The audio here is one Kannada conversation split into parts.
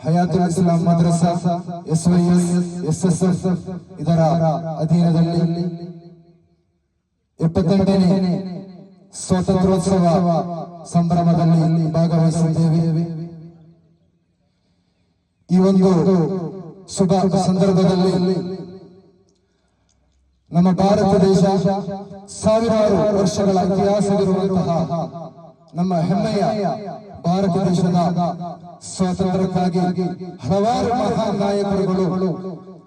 ಹಯಾತುಲ್ ಇಸ್ಲಾಂ ಮದ್ರಸಾ SYS SSF ಇದರ ಅಧೀನದಲ್ಲಿ 78ನೇ ಸ್ವಾತಂತ್ರ್ಯೋತ್ಸವ ಸಂಭ್ರಮದಲ್ಲಿ ಭಾಗವಹಿಸಿದ್ದೇವೆ. ಈ ಒಂದು ಶುಭ ಸಂದರ್ಭದಲ್ಲಿ ನಮ್ಮ ಭಾರತ ದೇಶ ಸಾವಿರಾರು ವರ್ಷಗಳ ಇತಿಹಾಸವಿರುವಂತಹ ನಮ್ಮ ಹೆಮ್ಮೆಯ ಭಾರತ ದೇಶದ ಸ್ವಾತಂತ್ರ್ಯಕ್ಕಾಗಿ ಹಲವಾರು ಮಹಾನ್ ನಾಯಕರುಗಳು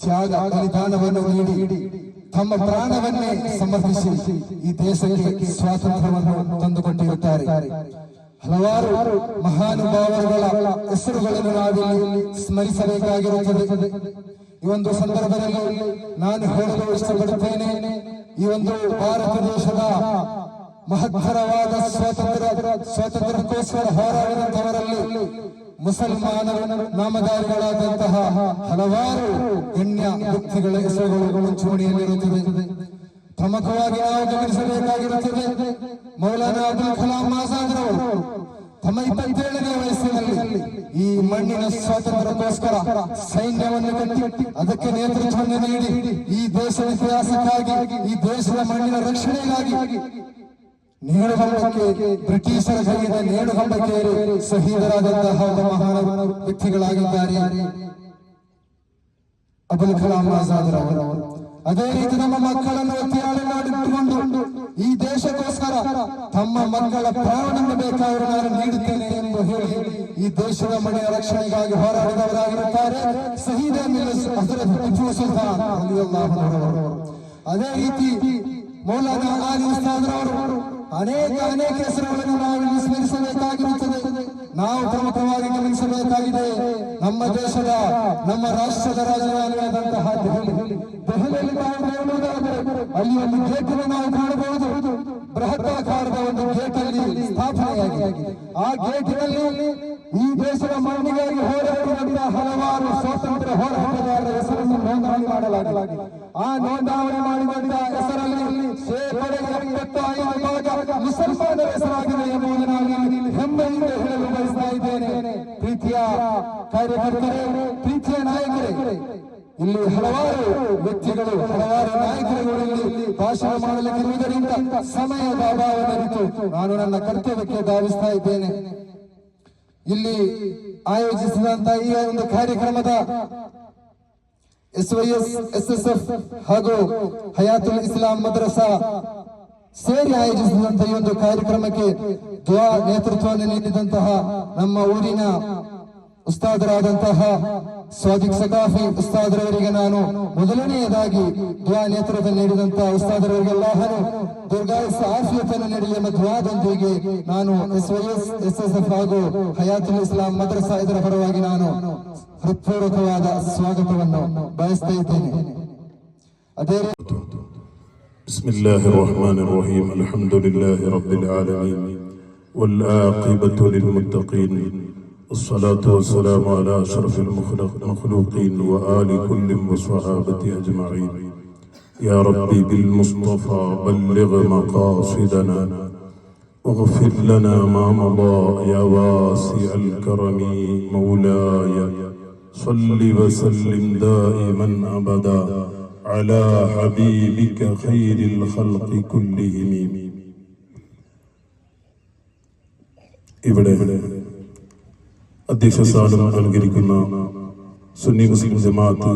ತ್ಯಾಗ ಬಲಿದಾನವನ್ನು ನೀಡಿ ತಮ್ಮ ಪ್ರಾಣವನ್ನೇ ಸಮರ್ಪಿಸಿ ಈ ದೇಶಕ್ಕೆ ಸ್ವಾತಂತ್ರ್ಯವನ್ನು ತಂದುಕೊಟ್ಟಿರುತ್ತಾರೆ. ಹಲವಾರು ಮಹಾನುಭಾವರುಗಳ ಹೆಸರುಗಳನ್ನು ನಾವಿಲ್ಲಿ ಸ್ಮರಿಸಬೇಕಾಗಿರುತ್ತದೆ. ಈ ಒಂದು ಸಂದರ್ಭದಲ್ಲಿ ನಾನು ಹೇಳಲು ಇಷ್ಟಪಡುತ್ತೇನೆ, ಈ ಒಂದು ಭಾರತ ದೇಶದ ಮಹತ್ತರವಾದ ಸ್ವಾತಂತ್ರ್ಯಕ್ಕೋಸ್ಕರ ಹೋರಾಡಿದಂತವರಲ್ಲಿ ಮುಸಲ್ಮಾನರ ನಾಮಧಾರಿಗಳಾದಂತಹ ಹಲವಾರು ಗಣ್ಯ ವ್ಯಕ್ತಿಗಳ ಹೆಸರುಗಳು ಮುಂಚೂಣಿಯಲ್ಲಿರುತ್ತದೆ. ಪ್ರಮುಖವಾಗಿ ನಾವು ಗಮನಿಸಬೇಕಾಗಿರುತ್ತದೆ, ಮೌಲಾನಾ ಅಬುಲ್ ಕಲಾಂ ಆಜಾದ್ ರವರು ತಮ್ಮ 27ನೇ ವಯಸ್ಸಿನಲ್ಲಿ ಈ ಮಣ್ಣಿನ ಸ್ವಾತಂತ್ರ್ಯಕ್ಕೋಸ್ಕರ ಸೈನ್ಯವನ್ನು ಕಟ್ಟಿ ಅದಕ್ಕೆ ನೇತೃತ್ವವನ್ನು ನೀಡಿ ಈ ದೇಶದ ಇತಿಹಾಸಕ್ಕಾಗಿ ಈ ದೇಶದ ಮಣ್ಣಿನ ರಕ್ಷಣೆಗಾಗಿ ನೇಣುಗಂಬಕ್ಕೆ ಬ್ರಿಟಿಷರ ಕೈಯಿಂದ ನೇಣುಗಂಬಕ್ಕೆ ಶಹೀದರಾದಂತಹ ಮಹಾನ್ ವ್ಯಕ್ತಿಗಳಾಗಿದ್ದಾರೆ ಅಬುಲ್ ಕಲಾಂ ಆಜಾದ್ ರವರು. ಅದೇ ರೀತಿ ನಮ್ಮ ಮಕ್ಕಳನ್ನು ಒತ್ತಿಯಾಡಿಕೊಂಡು ಈ ದೇಶಕ್ಕೋಸ್ಕರ ತಮ್ಮ ಮಕ್ಕಳ ಪ್ರಾಣವನ್ನು ಬೇಕಾದರೂ ನಾನು ನೀಡುತ್ತೇನೆ ಎಂದು ಹೇಳಿ ಈ ದೇಶದ ಮನೆಯ ರಕ್ಷಣೆಗಾಗಿ ಹೋರಾಡಿದವರಾಗಿರುತ್ತಾರೆ ಶಹೀದ್ ಹಜರತ್ ಟಿಪ್ಪು ಸುಲ್ತಾನ್ ರಲಿಯಲ್ಲಾಹು ಅನ್ಹು. ಅದೇ ರೀತಿ ಮೌಲಾನಾ ಆಲಿ ಉಸ್ತಾದ್ ರವರು ಅನೇಕ ಹೆಸರುಗಳನ್ನು ನಾವು ಇಲ್ಲಿ ಸ್ಮರಿಸಬೇಕಾಗಿರುತ್ತದೆ. ನಾವು ಪ್ರಮುಖವಾಗಿ ಗಮನಿಸಬೇಕಾಗಿದೆ, ನಮ್ಮ ದೇಶದ ನಮ್ಮ ರಾಷ್ಟ್ರದ ರಾಜಧಾನಿಯಾದಂತಹ ದೆಹಲಿಯಲ್ಲಿ ನಾವು ನೋಡುವುದಾದರೆ ಅಲ್ಲಿ ಒಂದು ಗೇಟನ್ನು ನಾವು ಕಾಣಬಹುದು. ಬೃಹತ್ತಾಕಾರದ ಒಂದು ಗೇಟ್ ಅಲ್ಲಿ ಸ್ಥಾಪನೆಯಾಗಿದೆ. ಆ ಗೇಟಿನಲ್ಲಿ ಈ ದೇಶದ ಮಣ್ಣಿಗಾಗಿ ಹೋರಾಡಿದಂತಹ ಹಲವಾರು ಸ್ವಾತಂತ್ರ್ಯ ಹೋರಾಟಗಾರರ ಹೆಸರನ್ನು ನೋಂದಣಿ ಮಾಡಲಾಗಿದೆ. ಆ ನೋಂದಣಿ ಮಾಡಿದಂತಹ ಹೆಸರಲ್ಲಿ 75% ಮುಸಲ್ಮಾನರ ಹೆಸರಾಗಿದೆ ಎಂಬುದನ್ನು ನಾನು ಹೆಮ್ಮೆಯಿಂದ ಹೇಳಲು ಬಯಸ್ತಾ ಇದ್ದೇನೆ. ಪ್ರೀತಿಯ ಕಾರ್ಯಕರ್ತರೇ, ಪ್ರೀತಿಯ ನಾಯಕರೇ, ಇಲ್ಲಿ ಹಲವಾರು ವ್ಯಕ್ತಿಗಳು ಹಲವಾರು ನಾಯಕರುಗಳು ಇಲ್ಲಿ ಭಾಷಣ ಮಾಡಲಿಕ್ಕಿರುವುದರಿಂದ ಸಮಯದ ಅಭಾವವಿತ್ತು ನಾನು ನನ್ನ ಕರ್ತವ್ಯಕ್ಕೆ ಧಾವಿಸ್ತಾ ಇದ್ದೇನೆ. ಇಲ್ಲಿ ಆಯೋಜಿಸಿದಂತಹ ಈ ಒಂದು ಕಾರ್ಯಕ್ರಮದ SYS SSF ಹಾಗೂ ಹಯಾತುಲ್ ಇಸ್ಲಾಂ ಮದ್ರಸಾ ಸೇರಿ ಆಯೋಜಿಸಿದಂತಹ ಈ ಒಂದು ಕಾರ್ಯಕ್ರಮಕ್ಕೆ ದುಆ ನೇತೃತ್ವವನ್ನು ನೀಡಿದಂತಹ ನಮ್ಮ ಊರಿನ ಉಸ್ತಾದರಾದಂತಹ ಸ್ವಾದಿಕ್ ಸಕಾಫಿ ಉಸ್ತಾದರವರಿಗೆ ನಾನು ಮೊದಲನೆಯದಾಗಿ ದುಆ ನೇತೃತ್ವ ನೀಡಿದಂತಹ ಉಸ್ತಾದರವರಿಗೆಲ್ಲರೂ ದೀರ್ಘಾಯುಷ್ಯ ಆಫಿಯತನ್ನು ನೀಡಲಿ ಎಂಬ ದುಆದೊಂದಿಗೆ ನಾನು SYS SSF ಹಾಗೂ ಹಯಾತುಲ್ ಇಸ್ಲಾಂ ಮದ್ರಸಾ ಇದರ ಪರವಾಗಿ ನಾನು ಹೃತ್ಪೂರ್ವಕವಾದ ಸ್ವಾಗತವನ್ನು ಬಯಸ್ತಾ ಇದ್ದೇನೆ. ಅದೇ ಬಿಸ್ಮಿಲ್ಲಾಹಿರ್ ರಹಮಾನಿರ್ ರಹೀಮ್ ಅಲ್ಹಮ್ದುಲಿಲ್ಲಾಹಿ ರಬ್ಬಿಲ್ ಆಲಮೀನ್ ವಲ್ ಆಖಿಬತು ಲಿಲ್ ಮುತ್ತಖೀನ್ والصلاة والسلام على أشرف المخلوقين وآل كل وصحابته أجمعين. يا ربي بالمصطفى بلغ مقاصدنا واغفر لنا ما مضى يا واسع الكرم مولاي صل وسلم دائما أبدا على حبيبك خير الخلق كلهم. ഇവിടെ അധ്യക്ഷ സ്ഥാനം അലങ്കരിക്കുന്ന സുന്നി മുസ്ലിം ജമാഅത്ത്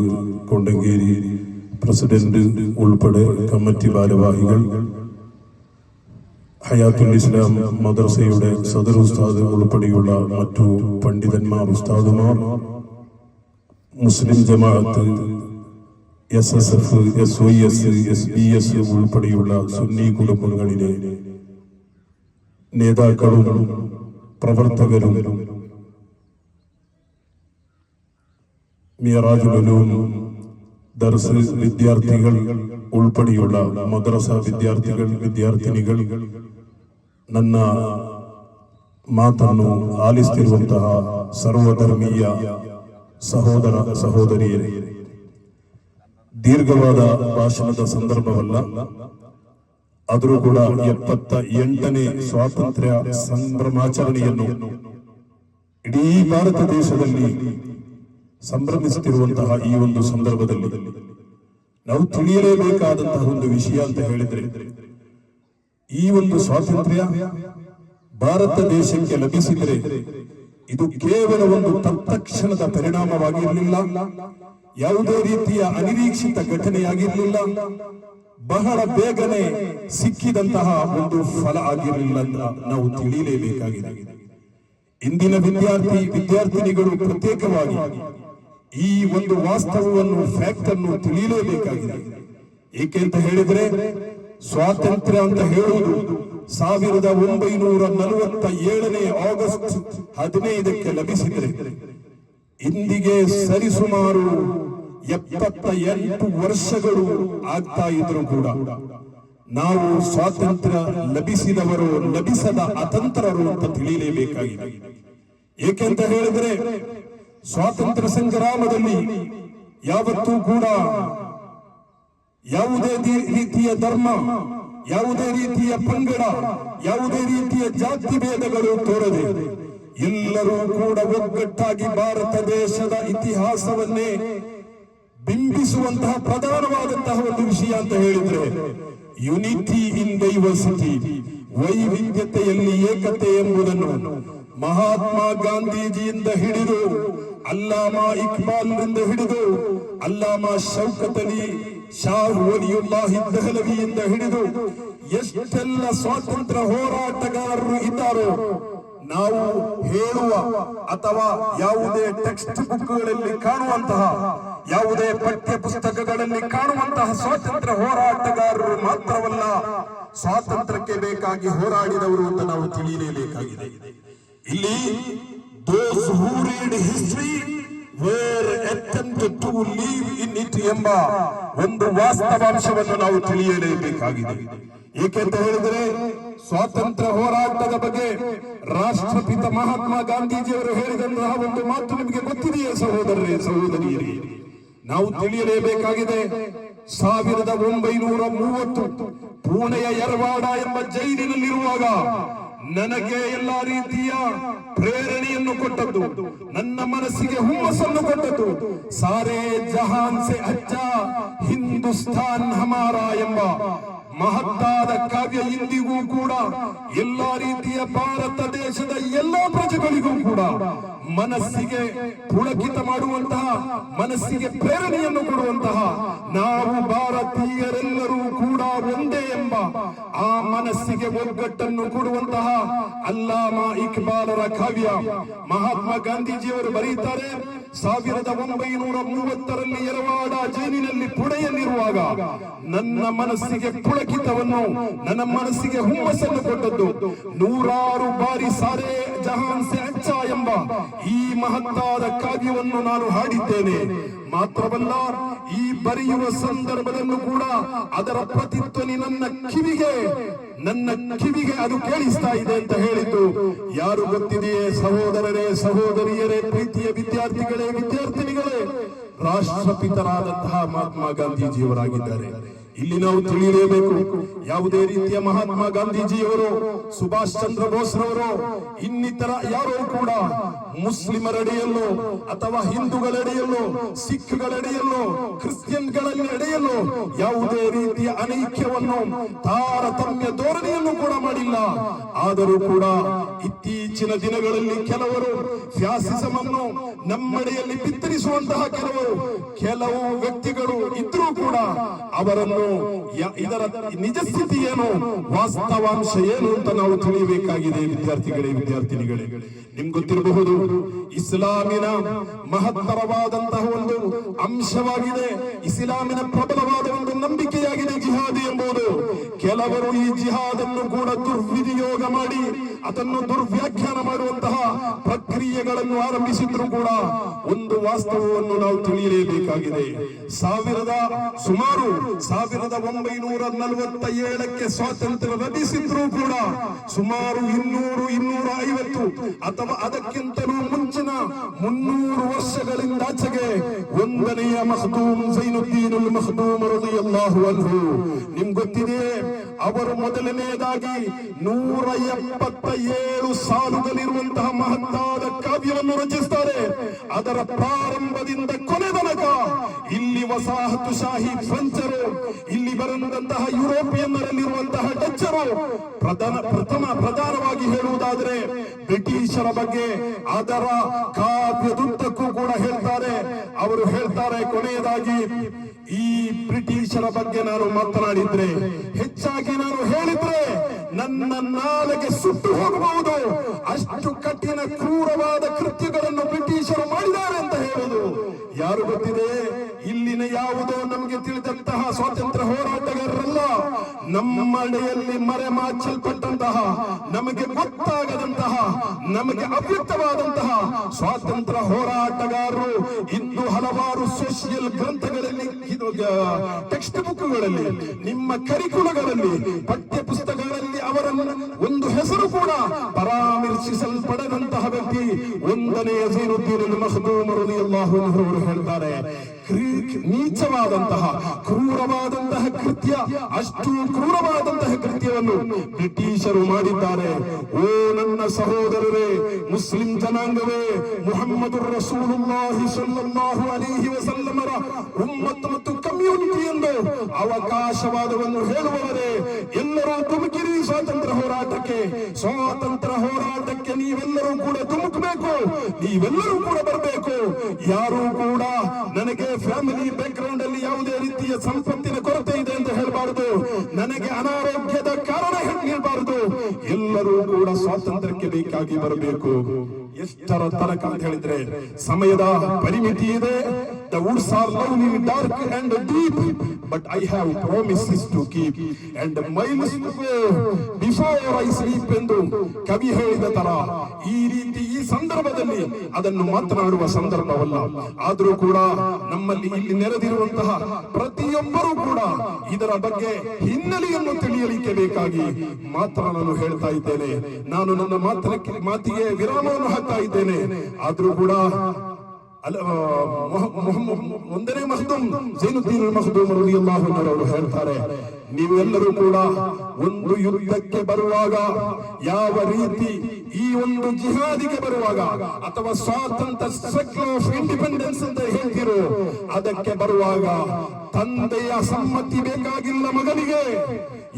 കൊണ്ടങ്കേരി പ്രസിഡന്റ് ഉൾപ്പെടെ കമ്മിറ്റി ഭാരവാഹികൾ, ഹയാത്തുൽ ഇസ്ലാം മദ്രസയുടെ സദർ ഉസ്താദ് ഉൾപ്പെടെയുള്ള മറ്റു പണ്ഡിതന്മാർ, ഉസ്താദുമാർ, മുസ്ലിം ജമാഅത്ത്, SSF, SYS, SBS ഉൾപ്പെടെയുള്ള സുന്നി കുടുംബങ്ങളിലെ നേതാക്കളും പ്രവർത്തകരും, മിയറാജുൽ ഉലൂം ദർസ് വിദ്യാർത്ഥികൾ ಉಳ್ಪಡೆಯುಳ್ಳ ಮದ್ರಸಾ ವಿದ್ಯಾರ್ಥಿಗಳು, ವಿದ್ಯಾರ್ಥಿನಿಗಳು, ನನ್ನ ಮಾತನ್ನು ಆಲಿಸುತ್ತಿರುವಂತಹ ಸರ್ವಧರ್ಮೀಯ ಸಹೋದರ ಸಹೋದರಿಯರೇ, ದೀರ್ಘವಾದ ಭಾಷಣದ ಸಂದರ್ಭವಲ್ಲ, ಆದರೂ ಕೂಡ 78ನೇ ಸ್ವಾತಂತ್ರ್ಯ ಸಂಭ್ರಮಾಚರಣೆಯನ್ನು ಇಡೀ ಭಾರತ ದೇಶದಲ್ಲಿ ಸಂಭ್ರಮಿಸುತ್ತಿರುವಂತಹ ಈ ಒಂದು ಸಂದರ್ಭದಲ್ಲಿ ನಾವು ತಿಳಿಯಲೇಬೇಕಾದಂತಹ ಒಂದು ವಿಷಯ ಅಂತ ಹೇಳಿದ್ರೆ, ಈ ಒಂದು ಸ್ವಾತಂತ್ರ್ಯ ಭಾರತ ದೇಶಕ್ಕೆ ಲಭಿಸಿದರೆ ಇದು ಕೇವಲ ಒಂದು ತತ್ಕ್ಷಣದ ಪರಿಣಾಮವಾಗಿರಲಿಲ್ಲ, ಯಾವುದೇ ರೀತಿಯ ಅನಿರೀಕ್ಷಿತ ಘಟನೆಯಾಗಿರಲಿಲ್ಲ, ಬಹಳ ಬೇಗನೆ ಸಿಕ್ಕಿದಂತಹ ಒಂದು ಫಲ ಆಗಿರಲಿಲ್ಲ ಅಂತ ನಾವು ತಿಳಿಯಲೇಬೇಕಾಗಿದೆ. ಇಂದಿನ ವಿದ್ಯಾರ್ಥಿನಿಗಳು ಪ್ರತ್ಯೇಕವಾಗಿ ಈ ಒಂದು ವಾಸ್ತವವನ್ನು ಫ್ಯಾಕ್ಟ್ ಅನ್ನು ತಿಳಿಯಲೇಬೇಕಾಗಿದೆ. ಏಕೆ ಅಂತ ಹೇಳಿದ್ರೆ, ಸ್ವಾತಂತ್ರ್ಯ ಅಂತ ಹೇಳುವುದು 1947 ಆಗಸ್ಟ್ 15ಕ್ಕೆ ಲಭಿಸಿದರೆ ಇಂದಿಗೆ ಸರಿಸುಮಾರು 78 ವರ್ಷಗಳು ಆಗ್ತಾ ಇದ್ರು ಕೂಡ ನಾವು ಸ್ವಾತಂತ್ರ್ಯ ಲಭಿಸಿದವರು ಲಭಿಸದ ಅತಂತ್ರರು ಅಂತ ತಿಳಿಯಲೇಬೇಕಾಗಿದೆ. ಏಕೆಂತ ಹೇಳಿದ್ರೆ, ಸ್ವಾತಂತ್ರ್ಯ ಸಂಗ್ರಾಮದಲ್ಲಿ ಯಾವತ್ತೂ ಕೂಡ ಯಾವುದೇ ರೀತಿಯ ಧರ್ಮ, ಯಾವುದೇ ರೀತಿಯ ಪಂಗಡ, ಯಾವುದೇ ರೀತಿಯ ಜಾತಿ ಭೇದಗಳು ತೋರದೆ ಎಲ್ಲರೂ ಕೂಡ ಒಗ್ಗಟ್ಟಾಗಿ ಭಾರತ ದೇಶದ ಇತಿಹಾಸವನ್ನೇ ಬಿಂಬಿಸುವಂತಹ ಪ್ರಧಾನವಾದಂತಹ ಒಂದು ವಿಷಯ ಅಂತ ಹೇಳಿದ್ರೆ ಯುನಿಟಿ ಇನ್ ಡೈವರ್ಸಿಟಿ, ವೈವಿಧ್ಯತೆಯಲ್ಲಿ ಏಕತೆ ಎಂಬುದನ್ನು ಮಹಾತ್ಮ ಗಾಂಧೀಜಿಯಿಂದ ಹಿಡಿದು ಅಲ್ಲಾಮಾ ಇಕ್ಬಾಲ್ರಿಂದ ಹಿಡಿದು ಅಲ್ಲಾಮಾ ಶೌಕತ್ ಅಲಿ ಶಾ ವಲಿಯುಲ್ಲಾಹಿ ದೆಹಲವಿಯಿಂದ ಹಿಡಿದು ಎಷ್ಟೆಲ್ಲ ಸ್ವಾತಂತ್ರ್ಯ ಹೋರಾಟಗಾರರು ಇದ್ದಾರೋ, ನಾವು ಹೇಳುವ ಅಥವಾ ಯಾವುದೇ ಟೆಕ್ಸ್ಟ್ ಬುಕ್ಗಳಲ್ಲಿ ಕಾಣುವಂತಹ, ಯಾವುದೇ ಪಠ್ಯ ಪುಸ್ತಕಗಳಲ್ಲಿ ಕಾಣುವಂತಹ ಸ್ವಾತಂತ್ರ್ಯ ಹೋರಾಟಗಾರರು ಮಾತ್ರವಲ್ಲ, ಸ್ವಾತಂತ್ರ್ಯಕ್ಕೆ ಬೇಕಾಗಿ ಹೋರಾಡಿದವರು ಅಂತ ನಾವು ತಿಳಿಯಲೇಬೇಕಾಗಿದೆ. ಇಲ್ಲಿ those who read history were attempted to live in it ಎಂಬ ಒಂದು ವಾಸ್ತವಾಂಶವನ್ನು ನಾವು ತಿಳಿಯಲೇಬೇಕಾಗಿದೆ. ಏಕೆಂತ ಹೇಳಿದರೆ, ಸ್ವಾತಂತ್ರ್ಯ ಹೋರಾಟದ ಬಗ್ಗೆ ರಾಷ್ಟ್ರಪಿತ ಮಹಾತ್ಮ ಗಾಂಧೀಜಿಯವರು ಹೇಳಿದಂತಹ ಒಂದು ಮಾತು ನಿಮಗೆ ಗೊತ್ತಿದೆಯೇ ಸಹೋದರರೇ, ಸಹೋದರಿಯರೇ? ನಾವು ತಿಳಿಯಲೇಬೇಕಾಗಿದೆ. 1930 ಪುಣೆಯ ಯರವಾಡ ಎಂಬ ಜೈಲಿನಲ್ಲಿರುವಾಗ ನನಗೆ ಎಲ್ಲಾ ರೀತಿಯ ಪ್ರೇರಣೆಯನ್ನು ಕೊಟ್ಟದ್ದು, ನನ್ನ ಮನಸ್ಸಿಗೆ ಹುಮ್ಮಸ್ಸನ್ನು ಕೊಟ್ಟದ್ದು ಸಾರೇ ಜಹಾನ್ ಸೆ ಅಚ್ಚಾ ಹಿಂದೂಸ್ತಾನ್ ಹಮಾರಾ ಎಂಬ ಮಹತ್ತಾದ ಕಾವ್ಯ. ಇಂದಿಗೂ ಕೂಡ ಎಲ್ಲಾ ರೀತಿಯ ಭಾರತ ದೇಶದ ಎಲ್ಲಾ ಪ್ರಜೆಗಳಿಗೂ ಕೂಡ ಮನಸ್ಸಿಗೆ ಪುಳಕಿತ ಮಾಡುವಂತಹ, ಮನಸ್ಸಿಗೆ ಪ್ರೇರಣೆಯನ್ನು ಕೊಡುವಂತಹ, ನಾವು ಭಾರತೀಯರೆಲ್ಲರೂ ಕೂಡ ಒಂದೇ ಎಂಬ ಆ ಮನಸ್ಸಿಗೆ ಒಗ್ಗಟ್ಟನ್ನು ಕೊಡುವಂತಹ ಅಲ್ಲಾಮಾ ಇಕ್ಬಾಲರ ಕಾವ್ಯ. ಮಹಾತ್ಮ ಗಾಂಧೀಜಿಯವರು ಬರೀತಾರೆ, 1930 ಯರವಾಡ ಜೈಲಿನಲ್ಲಿ ಪುಣೆಯಲ್ಲಿರುವಾಗ ನನ್ನ ಮನಸ್ಸಿಗೆ ಪುಳಕಿತವನ್ನು, ನನ್ನ ಮನಸ್ಸಿಗೆ ಹುಮ್ಮಸ್ಸನ್ನು ಕೊಟ್ಟದ್ದು 100 ಬಾರಿ ಸಾರೇ ಜಹಾನ್ ಸೆ ಅಚ್ಚಾ ಎಂಬ ಈ ಮಹತ್ತಾದ ಕಾವ್ಯವನ್ನು ನಾನು ಹಾಡಿದ್ದೇನೆ. ಮಾತ್ರವಲ್ಲ, ಈ ಬರೆಯುವ ಸಂದರ್ಭದಲ್ಲೂ ಕೂಡ ಅದರ ಪ್ರತಿಧ್ವನಿ ನನ್ನ ಕಿವಿಗೆ ಅದು ಕೇಳಿಸ್ತಾ ಇದೆ ಅಂತ ಹೇಳಿದ್ದು ಯಾರು ಗೊತ್ತಿದೆಯೇ ಸಹೋದರರೇ, ಸಹೋದರಿಯರೇ, ಪ್ರೀತಿಯ ವಿದ್ಯಾರ್ಥಿಗಳೇ, ವಿದ್ಯಾರ್ಥಿನಿಗಳೇ? ರಾಷ್ಟ್ರಪಿತರಾದಂತಹ ಮಹಾತ್ಮ ಗಾಂಧೀಜಿಯವರಾಗಿದ್ದಾರೆ. ಇಲ್ಲಿ ನಾವು ತಿಳಿಯಲೇಬೇಕು, ಯಾವುದೇ ರೀತಿಯ ಮಹಾತ್ಮ ಗಾಂಧೀಜಿಯವರು, ಸುಭಾಷ್ ಚಂದ್ರ ಬೋಸ್ರವರು, ಇನ್ನಿತರ ಯಾರೋ ಕೂಡ ಮುಸ್ಲಿಮರಡಿಯಲ್ಲೋ ಅಥವಾ ಹಿಂದೂಗಳಡಿಯಲ್ಲೋ, ಸಿಖ್ಗಳಡಿಯಲ್ಲೋ, ಕ್ರಿಶ್ಚಿಯನ್ಗಳಡಿಯಲ್ಲೋ ಯಾವುದೇ ರೀತಿಯ ಅನೈಕ್ಯವನ್ನು, ತಾರತಮ್ಯ ಧೋರಣೆಯನ್ನು ಕೂಡ ಮಾಡಿಲ್ಲ. ಆದರೂ ಕೂಡ ಇತ್ತೀಚಿನ ದಿನಗಳಲ್ಲಿ ಕೆಲವರು ಫ್ಯಾಸಿಸಂ ಅನ್ನು ನಮ್ಮಡೆಯಲ್ಲಿ ಬಿತ್ತರಿಸುವಂತಹ ಕೆಲವು ವ್ಯಕ್ತಿಗಳು ಇದ್ರೂ ಕೂಡ ಅವರನ್ನು ಇದರ ನಿಜ ಸ್ಥಿತಿ ಏನು, ವಾಸ್ತವಾಂಶ ಏನು ಅಂತ ನಾವು ತಿಳಿಯಬೇಕಾಗಿದೆ. ವಿದ್ಯಾರ್ಥಿಗಳೇ, ವಿದ್ಯಾರ್ಥಿನಿಗಳೇ, ನಿಮ್ಗೆ ಗೊತ್ತಿರಬಹುದು, ಇಸ್ಲಾಮಿನ ಮಹತ್ತರವಾದಂತಹ ಒಂದು ಅಂಶವಾಗಿದೆ, ಇಸ್ಲಾಮಿನ ಪ್ರಬಲವಾದ ಒಂದು ನಂಬಿಕೆಯಾಗಿದೆ ಜಿಹಾದ್ ಎಂಬುದು. ಕೆಲವರು ಈ ಜಿಹಾದ್ ಅನ್ನು ಕೂಡ ದುರ್ವಿನಿಯೋಗ ಮಾಡಿ ಅದನ್ನು ದುರ್ವ್ಯಾಖ್ಯಾನ ಮಾಡುವಂತಹ ಪ್ರಕ್ರಿಯೆಗಳನ್ನು ಆರಂಭಿಸಿದ್ರು ಕೂಡ ಒಂದು ವಾಸ್ತವವನ್ನು ನಾವು ತಿಳಿಯಲೇಬೇಕಾಗಿದೆ. ಸುಮಾರು 1947ಕ್ಕೆ ಸ್ವಾತಂತ್ರ್ಯ ಲಭಿಸಿದ್ರು ಕೂಡ ಸುಮಾರು 200-250 ಅಥವಾ ಅದಕ್ಕಿಂತಲೂ ಮುಂಚಿನ 300 ವರ್ಷಗಳಿಂದಾಚೆಗೆ 1ನೆಯ ಮಖ್ದೂಮ್ ಝೈನುದ್ದೀನ್ ಅಲ್ ಮಖ್ದೂಮ್ ರಲಿಯಲ್ಲಾಹು ಅನ್ಹು, ನಿಮ್ಗೆ ಗೊತ್ತಿದೆಯೇ, ಅವರು ಮೊದಲನೆಯದಾಗಿ 177 ಸಾಲುಗಳಿರುವಂತಹ ಮಹತ್ತಾದ ಕಾವ್ಯವನ್ನು ರಚಿಸ್ತಾರೆ. ಅದರ ಪ್ರಾರಂಭದಿಂದ ಕೊನೆ ತನಕ ಇಲ್ಲಿ ವಸಾಹತುಶಾಹಿ ಫ್ರೆಂಚರು, ಇಲ್ಲಿ ಬರುವಂತಹ ಯುರೋಪಿಯನ್ನರಲ್ಲಿರುವಂತಹ ಡಚ್ಚರು, ಪ್ರಧಾನವಾಗಿ ಹೇಳುವುದಾದರೆ ಬ್ರಿಟಿಷರ ಬಗ್ಗೆ ಅದರ ಕಾವ್ಯದುದ್ದಕ್ಕೂ ಕೂಡ ಹೇಳ್ತಾರೆ. ಅವರು ಹೇಳ್ತಾರೆ, ಕೊನೆಯದಾಗಿ ಈ ಬ್ರಿಟಿಷರ ಬಗ್ಗೆ ನಾನು ಮಾತನಾಡಿದ್ರೆ, ಹೆಚ್ಚಾಗಿ ನಾನು ಹೇಳಿದ್ರೆ ನನ್ನ ನಾಲಿಗೆ ಸುಟ್ಟು ಹೋಗಬಹುದು, ಅಷ್ಟು ಕಠಿಣ ಕ್ರೂರವಾದ ಕೃತ್ಯಗಳನ್ನು ಬ್ರಿಟಿಷರು ಮಾಡಿದ್ದಾರೆ ಅಂತ ಹೇಳುವುದು ಯಾರು ಗೊತ್ತಿದೆ? ಇಲ್ಲಿನ ಯಾವುದೋ ನಮಗೆ ತಿಳಿದಂತಹ ಸ್ವಾತಂತ್ರ್ಯ ಹೋರಾಟಗಾರರಲ್ಲ, ನಮ್ಮಡೆಯಲ್ಲಿ ಮರೆಮಾಚಲ್ಪಟ್ಟಂತಹ, ನಮಗೆ ಗೊತ್ತಾಗದಂತಹ, ನಮಗೆ ಅವ್ಯಕ್ತವಾದಂತಹ ಸ್ವಾತಂತ್ರ್ಯ ಹೋರಾಟಗಾರರು ಇಂದು ಹಲವಾರು ಸೋಷಿಯಲ್ ಗ್ರಂಥಗಳಲ್ಲಿ, ಟೆಕ್ಸ್ಟ್ ಬುಕ್ಗಳಲ್ಲಿ, ನಿಮ್ಮ ಕರಿಕುಲಗಳಲ್ಲಿ, ಪಠ್ಯ ಪುಸ್ತಕಗಳಲ್ಲಿ ಅವರ ಒಂದು ಹೆಸರು ಕೂಡ ಪರಾಮರ್ಶಿಸಲ್ಪಡದಂತಹ ವ್ಯಕ್ತಿ ಒಂದನೆಯ ಝೈನುದ್ದೀನ್ ಅಲ್ ಮಖ್ದೂಮ್ ರಲಿಯಲ್ಲಾಹು ಅನ್ಹು ಅವರು ಹೇಳ್ತಾರೆ, ನೀಚವಾದಂತಹ ಕ್ರೂರವಾದಂತಹ ಕೃತ್ಯ, ಅಷ್ಟು ಕ್ರೂರವಾದಂತಹ ಕೃತ್ಯವನ್ನು ಬ್ರಿಟಿಷರು ಮಾಡಿದ್ದಾರೆ. ಓ ನನ್ನ ಸಹೋದರರೇ, ಮುಸ್ಲಿಂ ಜನಾಂಗವೇ, ಮುಹಮ್ಮದುರ್ ರಸೂಲುಲ್ಲಾಹಿ ಸಲ್ಲಲ್ಲಾಹು ಅಲೈಹಿ ವಸಲ್ಲಮರ ಉಮ್ಮತ್ ಮತ್ತು ಕಮ್ಯುನಿಟಿ ಎಂದು ಅವಕಾಶವಾದವನ್ನು ಹೇಳುವವರೇ, ಎಲ್ಲರೂ ಧುಮುಕಿರಿ ಸ್ವಾತಂತ್ರ್ಯ ಹೋರಾಟಕ್ಕೆ. ಸ್ವಾತಂತ್ರ್ಯ ಹೋರಾಟಕ್ಕೆ ನೀವೆಲ್ಲರೂ ಕೂಡ ಧುಮುಕಬೇಕು, ನೀವೆಲ್ಲರೂ ಕೂಡ ಬರಬೇಕು. ಯಾರೂ ಕೂಡ ನನಗೆ ಫ್ಯಾಮಿಲಿ ಬ್ಯಾಕ್ ಗ್ರೌಂಡ್ ಅಲ್ಲಿ ಯಾವುದೇ ರೀತಿಯ ಸಂಪತ್ತಿನ ಕೊರತೆ ಇದೆ ಅಂತ ಹೇಳಬಾರದು, ನನಗೆ ಅನಾರೋಗ್ಯದ ಕಾರಣ ಹೇಳಬಾರದು. ಎಲ್ಲರೂ ಕೂಡ ಸ್ವಾತಂತ್ರ್ಯಕ್ಕೆ ಬೇಕಾಗಿ ಬರಬೇಕು. ಎಷ್ಟರ ತನಕ ಅಂತ ಹೇಳಿದ್ರೆ ಸಮಯದ ಪರಿಮಿತಿ ಇದೆ. The woods are lonely, dark and deep, but I have promises to keep and miles to go before I sleep ಎಂದು ಕವಿ ಹೇಳಿದ ತರ ಈ ರೀತಿ ಈ ಸಂದರ್ಭದಲ್ಲಿ ಅದನ್ನು ಮಾತನಾಡುವ ಸಂದರ್ಭವಲ್ಲ. ಆದರೂ ಕೂಡ ನಮ್ಮಲ್ಲಿ ಇಲ್ಲಿ ನೆರೆದಿರುವಂತಹ ಪ್ರತಿಯೊಬ್ಬರೂ ಕೂಡ ಇದರ ಬಗ್ಗೆ ಹಿನ್ನೆಲೆಯನ್ನು ತಿಳಿಯಲಿಕ್ಕೆ ಬೇಕಾಗಿ ಮಾತ್ರ ನಾನು ಹೇಳ್ತಾ ಇದ್ದೇನೆ. ನಾನು ನನ್ನ ಮಾತಿಗೆ ವಿರಾಮವನ್ನು ಹಾಕ್ತಾ ಇದ್ದೇನೆ. ಆದರೂ ಕೂಡ ಒಂದನೇ ಮಖ್ದೂಮ್ ಝೈನುದ್ದೀನ್ ಅಲ್ ಮಖ್ದೂಮ್ ರಲಿಯಲ್ಲಾಹು ಅನ್ಹು ಅವರು ಹೇಳ್ತಾರೆ, ನೀವೆಲ್ಲರೂ ಕೂಡ ಒಂದು ಯುದ್ಧಕ್ಕೆ ಬರುವಾಗ ಯಾವ ರೀತಿ ಈ ಒಂದು ಜಿಹಾದಿಗೆ ಬರುವಾಗ ಅಥವಾ ಸ್ವಾತಂತ್ರ್ಯ ಸ್ಟ್ರಗಲ್ ಆಫ್ ಇಂಡಿಪೆಂಡೆನ್ಸ್ ಅಂತ ಹೇಳ್ತಿರೋ, ಅದಕ್ಕೆ ಬರುವಾಗ ತಂದೆಯ ಸಮ್ಮತಿ ಬೇಕಾಗಿಲ್ಲ ಮಗನಿಗೆ.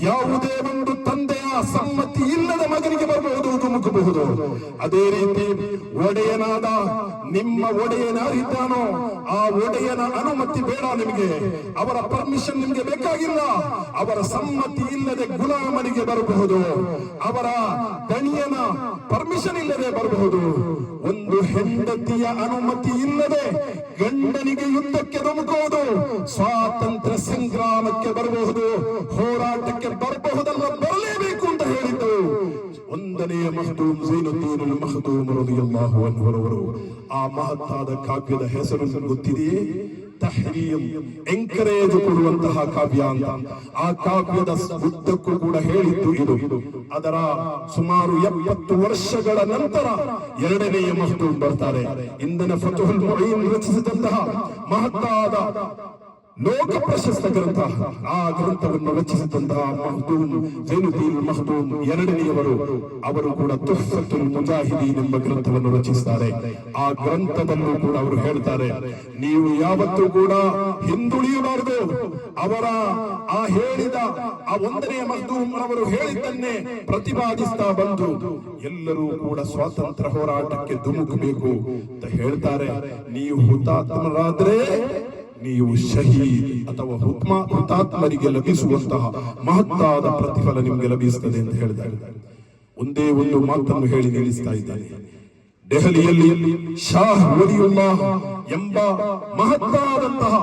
ಯಾವುದೇ ಒಂದು ತಂದೆಯ ಸಮ್ಮತಿ ಇಲ್ಲದ ಮಗನಿಗೆ ಬರಬಹುದು, ಧುಮುಕಬಹುದು. ಅದೇ ರೀತಿ ಒಡೆಯನಾದ ನಿಮ್ಮ ಒಡೆಯನಾರಿದ್ದಾನೋ ಆ ಒಡೆಯನ ಅನುಮತಿ ಬೇಡ ನಿಮಗೆ, ಅವರ ಪರ್ಮಿಷನ್ ನಿಮಗೆ ಬೇಕಾಗಿಲ್ಲ. ಅವರ ಸಮ್ಮತಿ ಇಲ್ಲದೆ ಗುಲಾಮನಿಗೆ ಬರಬಹುದು, ಅವರ ದಣಿಯನ ಪರ್ಮಿಷನ್ ಇಲ್ಲದೆ ಬರಬಹುದು. ಒಂದು ಹೆಂಡತಿಯ ಅನುಮತಿ ಇಲ್ಲದೆ ಗಂಡನಿಗೆ ಯುದ್ಧಕ್ಕೆ ಧುಮುಕುವುದು, ಸ್ವಾತಂತ್ರ್ಯ ಸಂಗ್ರಾಮಕ್ಕೆ ಬರಬಹುದು, ಹೋರಾಟಕ್ಕೆ ಬರಬಹುದಲ್ಲ, ಬರಲೇಬೇಕು ಅಂತ ಹೇಳಿದ್ದು ಒಂದನೆಯ ಮಖ್ದೂಮ್ ಝೈನುದ್ದೀನ್ ಅಲ್ ಮಖ್ದೂಮ್ ರಲಿಯಲ್ಲಾಹು ಅನ್ಹು ಅವರು. ಆ ಮಹತ್ತಾದ ಕಾವ್ಯದ ಹೆಸರು ಗೊತ್ತಿದೆಯೇ? ತಹ್ರೀಮ್, ಎಂಕರೇಜ್ ಕೊಡುವಂತಹ ಕಾವ್ಯ ಅಂತ. ಆ ಕಾವ್ಯದ ಉದ್ದಕ್ಕೂ ಕೂಡ ಹೇಳಿದ್ದು ಇದು. ಅದರ ಸುಮಾರು 70 ವರ್ಷಗಳ ನಂತರ ಎರಡನೆಯ ಮಖ್ದೂಮ್ ಬರ್ತಾರೆ. ಇಂದಿನ ಫತಹುಲ್ ಮುഈನ್ ರಚಿಸಿದಂತಹ ಮಹತ್ತಾದ ಲೋಕ ಪ್ರಶಸ್ತ ಗ್ರಂಥ, ಆ ಗ್ರಂಥವನ್ನು ರಚಿಸಿದಂತಹ ಮಖ್ದೂಮ್ ಝೈನುದ್ದೀನ್ ಅಲ್ ಮಖ್ದೂಮ್ ಎರಡನೆಯವರು. ಅವರು ಕೂಡ ತುಹ್ಫತುಲ್ ಮುಜಾಹಿದೀನ್ ಎಂಬ ಗ್ರಂಥವನ್ನು ರಚಿಸಿದ್ದಾರೆ. ಆ ಗ್ರಂಥದಲ್ಲೂ ಕೂಡ ಅವರು ಹೇಳ್ತಾರೆ, ನೀವು ಯಾವತ್ತೂ ಕೂಡ ಹಿಂದುಳಿಯಬಾರದು. ಅವರ ಆ ಹೇಳಿದ ಆ ಒಂದನೆಯ ಮಖ್ದೂಮ್ ಅವರು ಹೇಳಿದ್ದನ್ನೇ ಪ್ರತಿಪಾದಿಸ್ತಾ ಬಂದು ಎಲ್ಲರೂ ಕೂಡ ಸ್ವಾತಂತ್ರ್ಯ ಹೋರಾಟಕ್ಕೆ ಧುಮುಕಬೇಕು ಅಂತ ಹೇಳ್ತಾರೆ. ನೀವು ಹುತಾತ್ಮರಾದ್ರೆ ನೀವು ಶಹೀದ್ ಅಥವಾ ಹುತಾತ್ಮರಿಗೆ ಲಭಿಸುವಂತಹ ಮಹತ್ತಾದ ಪ್ರತಿಫಲ ನಿಮಗೆ ಲಭಿಸುತ್ತದೆ ಅಂತ ಹೇಳಿದ್ದಾರೆ. ಒಂದೇ ಒಂದು ಮಾತನ್ನು ಹೇಳಿ ನಿಲ್ಲಿಸ್ತಾ ಇದ್ದಾರೆ. ದೆಹಲಿಯಲ್ಲಿ ಶಾಹ್ ವಲಿಯುಲ್ಲಾಹ್ ಎಂಬ ಮಹತ್ತಾದಂತಹ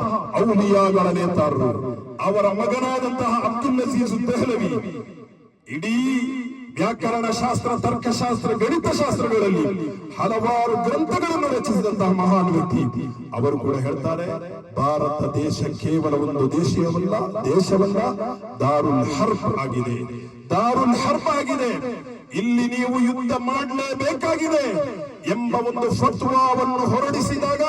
ಔಲಿಯಾಗಳ ನೇತಾರರು, ಅವರ ಮಗನಾದಂತಹ ಅಬ್ದುಲ್ ಅಜೀಜ್ ದೆಹಲವಿ ಇಡೀ ವ್ಯಾಕರಣ ಶಾಸ್ತ್ರ, ತರ್ಕಶಾಸ್ತ್ರ, ಗಣಿತ ಶಾಸ್ತ್ರಗಳಲ್ಲಿ ಹಲವಾರು ಗ್ರಂಥಗಳನ್ನು ರಚಿಸಿದಂತಹ ಮಹಾನ್ ವ್ಯಕ್ತಿ. ಅವರು ಕೂಡ ಹೇಳ್ತಾರೆ, ಭಾರತ ದೇಶ ಕೇವಲ ಒಂದು ದೇಶವಲ್ಲ, ದಾರುಲ್ ಹರ್ಬ್ ಆಗಿದೆ, ದಾರುಲ್ ಹರ್ಬ್ ಆಗಿದೆ. ಇಲ್ಲಿ ನೀವು ಯುದ್ಧ ಮಾಡಲೇಬೇಕಾಗಿದೆ ಎಂಬ ಒಂದು ಫತ್ವಾವನ್ನು ಹೊರಡಿಸಿದಾಗ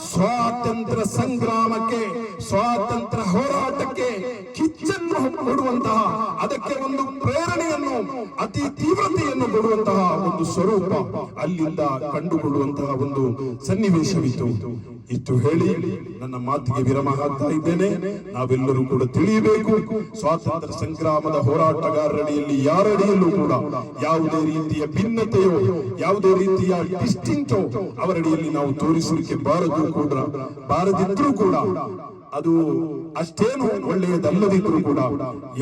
ಸ್ವಾತಂತ್ರ್ಯ ಸಂಗ್ರಾಮಕ್ಕೆ, ಸ್ವಾತಂತ್ರ್ಯ ಹೋರಾಟಕ್ಕೆ ಕಿಚ್ಚನ್ನು ಕೊಡುವಂತಹ, ಅದಕ್ಕೆ ಒಂದು ಪ್ರೇರಣೆಯನ್ನು ಅತಿ ತೀವ್ರತೆಯನ್ನು ಕೊಡುವಂತಹ ಒಂದು ಸ್ವರೂಪ ಅಲ್ಲಿಂದ ಕಂಡುಕೊಳ್ಳುವಂತಹ ಒಂದು ಸನ್ನಿವೇಶವಿತ್ತು. ಇಷ್ಟು ಹೇಳಿ ನನ್ನ ಮಾತಿಗೆ ವಿರಾಮ ಹಾಕ್ತಾ ಇದ್ದೇನೆ. ನಾವೆಲ್ಲರೂ ಕೂಡ ತಿಳಿಯಬೇಕು, ಸ್ವಾತಂತ್ರ್ಯ ಸಂಗ್ರಾಮದ ಹೋರಾಟಗಾರರಡಿಯಲ್ಲಿ ಯಾರಡಿಯಲ್ಲೂ ಕೂಡ ಯಾವುದೇ ರೀತಿಯ ಭಿನ್ನತೆಯೋ ಯಾವುದೇ ರೀತಿಯ ಡಿಸ್ಟಿಂಕ್ಟೋ ಅವರಡಿಯಲ್ಲಿ ನಾವು ತೋರಿಸಲಿಕ್ಕೆ ಬಾರದಿದ್ರೂ ಕೂಡ ಅದು ಅಷ್ಟೇನು ಒಳ್ಳೆಯದಲ್ಲದಿದ್ರೂ ಕೂಡ